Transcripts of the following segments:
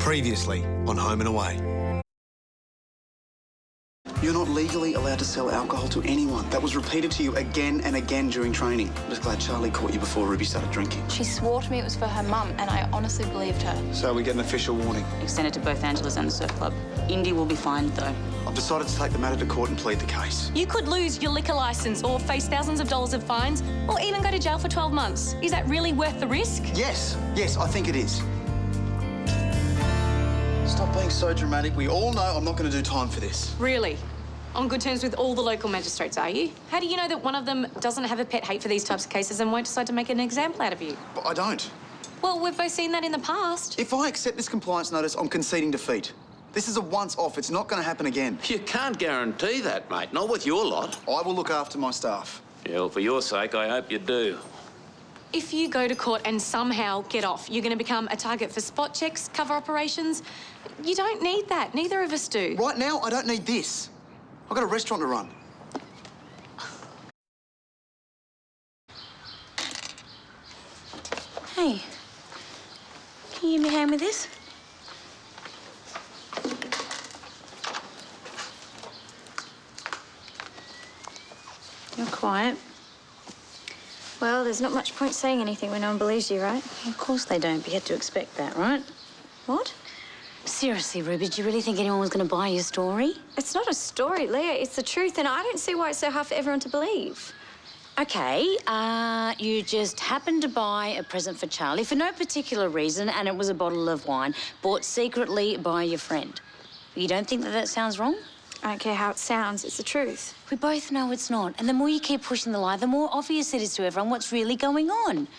Previously on Home and Away. You're not legally allowed to sell alcohol to anyone. That was repeated to you again and again during training. I'm just glad Charlie caught you before Ruby started drinking. She swore to me it was for her mum, and I honestly believed her. So we get an official warning. Extended to both Angela's and the surf club. Indy will be fined, though. I've decided to take the matter to court and plead the case. You could lose your liquor licence or face thousands of dollars of fines or even go to jail for 12 months. Is that really worth the risk? Yes, I think it is. Stop being so dramatic. We all know I'm not going to do time for this. Really? On good terms with all the local magistrates, are you? How do you know that one of them doesn't have a pet hate for these types of cases and won't decide to make an example out of you? But I don't. Well, we've both seen that in the past. If I accept this compliance notice, I'm conceding defeat. This is a once-off. It's not going to happen again. You can't guarantee that, mate. Not with your lot. I will look after my staff. Yeah, well, for your sake, I hope you do. If you go to court and somehow get off, you're going to become a target for spot checks, cover operations. You don't need that. Neither of us do. Right now, I don't need this. I've got a restaurant to run. Hey, can you give me a hand with this? You're quiet. Well, there's not much point saying anything when no one believes you, right? Of course they don't, but you had to expect that, right? What? Seriously, Ruby, do you really think anyone was going to buy your story? It's not a story, Leah. It's the truth, and I don't see why it's so hard for everyone to believe. OK, you just happened to buy a present for Charlie for no particular reason, and it was a bottle of wine bought secretly by your friend. You don't think that sounds wrong? I don't care how it sounds. It's the truth. We both know it's not, and the more you keep pushing the lie, the more obvious it is to everyone what's really going on.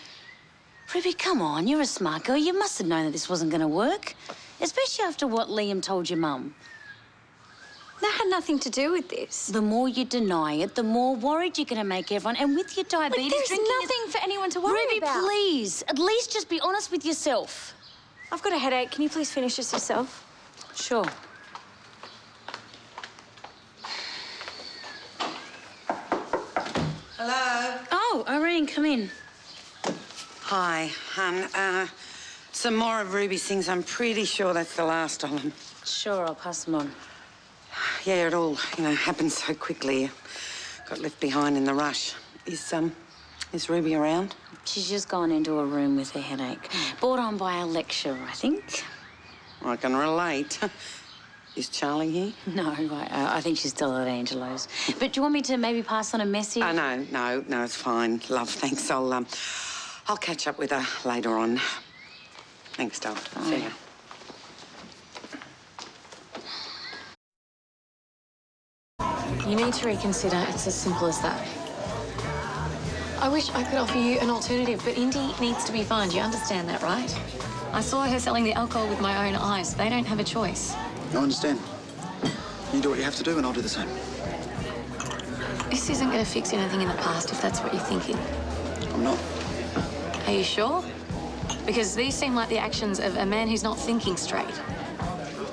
Ruby, come on, you're a smart girl. You must have known that this wasn't going to work, especially after what Liam told your mum. That had nothing to do with this. The more you deny it, the more worried you're going to make everyone. And with your diabetes, there's drinking nothing for anyone to worry Ruby, about. please, at least just be honest with yourself. I've got a headache. Can you please finish this yourself? Sure. Hello? Oh, Irene, come in. Hi, hun. Some more of Ruby's things. I'm pretty sure that's the last of them. Sure, I'll pass them on. Yeah, it all, happened so quickly. Got left behind in the rush. Is Ruby around? She's just gone into a room with a headache. Brought on by a lecturer, I think. I can relate. Is Charlie here? No, I think she's still at Angelo's. But do you want me to maybe pass on a message? No, it's fine. Love, thanks. I'll catch up with her later on. Thanks, doll. See ya. You need to reconsider. It's as simple as that. I wish I could offer you an alternative, but Indy needs to be fined. You understand that, right? I saw her selling the alcohol with my own eyes. They don't have a choice. I understand. You do what you have to do and I'll do the same. This isn't going to fix anything in the past, if that's what you're thinking. I'm not. Are you sure? Because these seem like the actions of a man who's not thinking straight.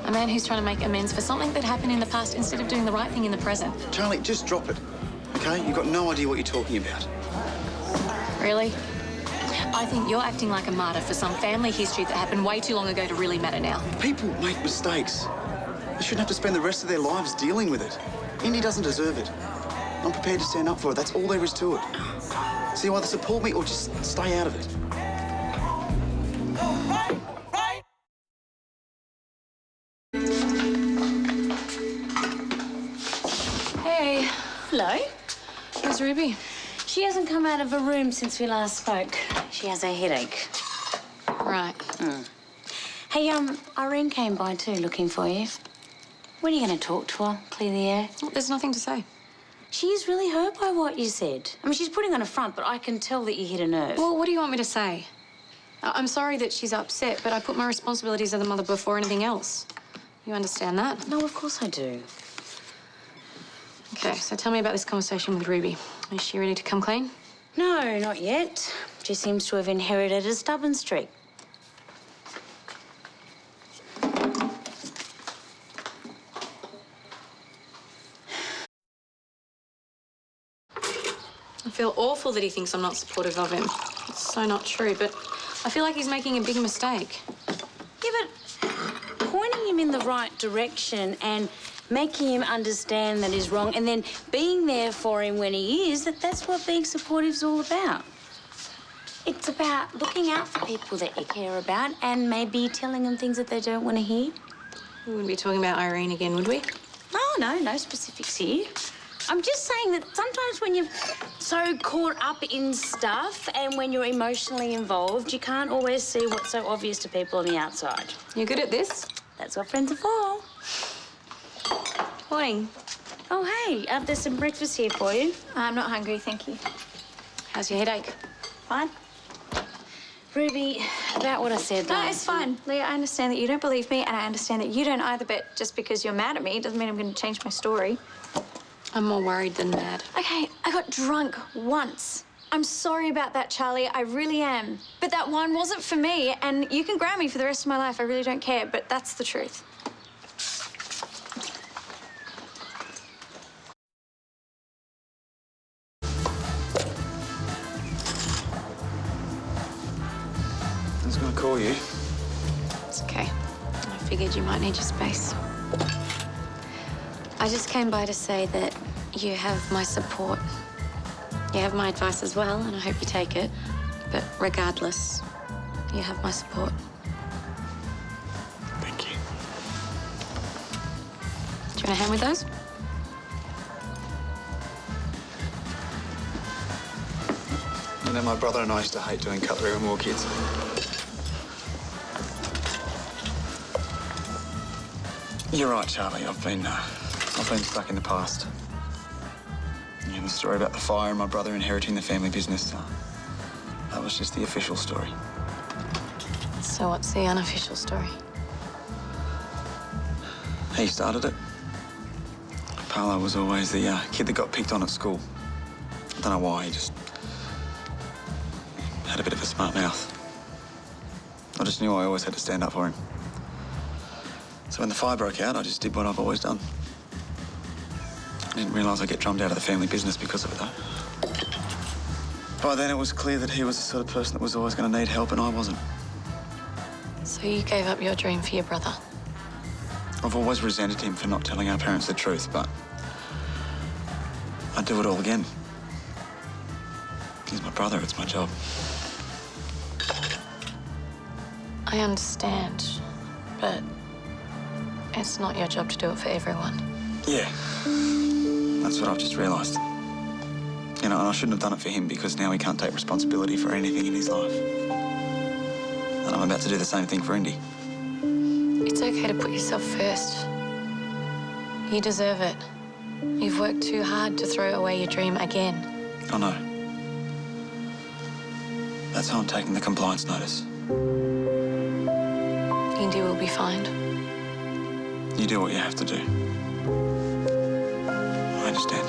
A man who's trying to make amends for something that happened in the past instead of doing the right thing in the present. Charlie, just drop it, OK? You've got no idea what you're talking about. Really? I think you're acting like a martyr for some family history that happened way too long ago to really matter now. People make mistakes. They shouldn't have to spend the rest of their lives dealing with it. Indy doesn't deserve it. I'm prepared to stand up for it. That's all there is to it. So you either support me or just stay out of it. Hey. Hello. Where's Ruby? She hasn't come out of her room since we last spoke. She has a headache. Right. Hey, Irene came by too, looking for you. When are you going to talk to her, clear the air? Well, there's nothing to say. She's really hurt by what you said. I mean, she's putting on a front, but I can tell that you hit a nerve. Well, what do you want me to say? I'm sorry that she's upset, but I put my responsibilities as a mother before anything else. You understand that? No, of course I do. Okay, so tell me about this conversation with Ruby. Is she ready to come clean? No, not yet. She seems to have inherited a stubborn streak. I feel awful that he thinks I'm not supportive of him. It's so not true, but I feel like he's making a big mistake. Yeah, but pointing him in the right direction and making him understand that he's wrong and then being there for him when he is, that's what being supportive is all about. It's about looking out for people that you care about and maybe telling them things that they don't want to hear. We wouldn't be talking about Irene again, would we? Oh, no specifics here. I'm just saying that sometimes when you're so caught up in stuff and when you're emotionally involved, you can't always see what's so obvious to people on the outside. You're good at this. That's what friends are for. Morning. Oh, hey, there's some breakfast here for you. I'm not hungry, thank you. How's your headache? Fine. Ruby, about what I said No, last it's fine. Leah, I understand that you don't believe me, and I understand that you don't either, but just because you're mad at me doesn't mean I'm going to change my story. I'm more worried than mad. Okay, I got drunk once. I'm sorry about that, Charlie. I really am. But that wine wasn't for me, and you can ground me for the rest of my life. I really don't care, but that's the truth. I was going to call you. It's okay. I figured you might need your space. I just came by to say that you have my support. You have my advice as well, and I hope you take it. But regardless, you have my support. Thank you. Do you want a hand with those? You know, my brother and I used to hate doing cutlery when we were kids. You're right, Charlie. I've been stuck in the past. You know, the story about the fire and my brother inheriting the family business. That was just the official story. So what's the unofficial story? He started it. Paolo was always the kid that got picked on at school. I don't know why, he just had a bit of a smart mouth. I just knew I always had to stand up for him. So when the fire broke out, I just did what I've always done. I didn't realise I'd get drummed out of the family business because of it, though. By then, it was clear that he was the sort of person that was always going to need help, and I wasn't. So you gave up your dream for your brother? I've always resented him for not telling our parents the truth, but I'd do it all again. He's my brother, it's my job. I understand, but it's not your job to do it for everyone. Yeah. That's what I've just realised. You know, and I shouldn't have done it for him because now he can't take responsibility for anything in his life. And I'm about to do the same thing for Indy. It's okay to put yourself first. You deserve it. You've worked too hard to throw away your dream again. I know. That's how I'm taking the compliance notice. Indy will be fine. You do what you have to do. I understand.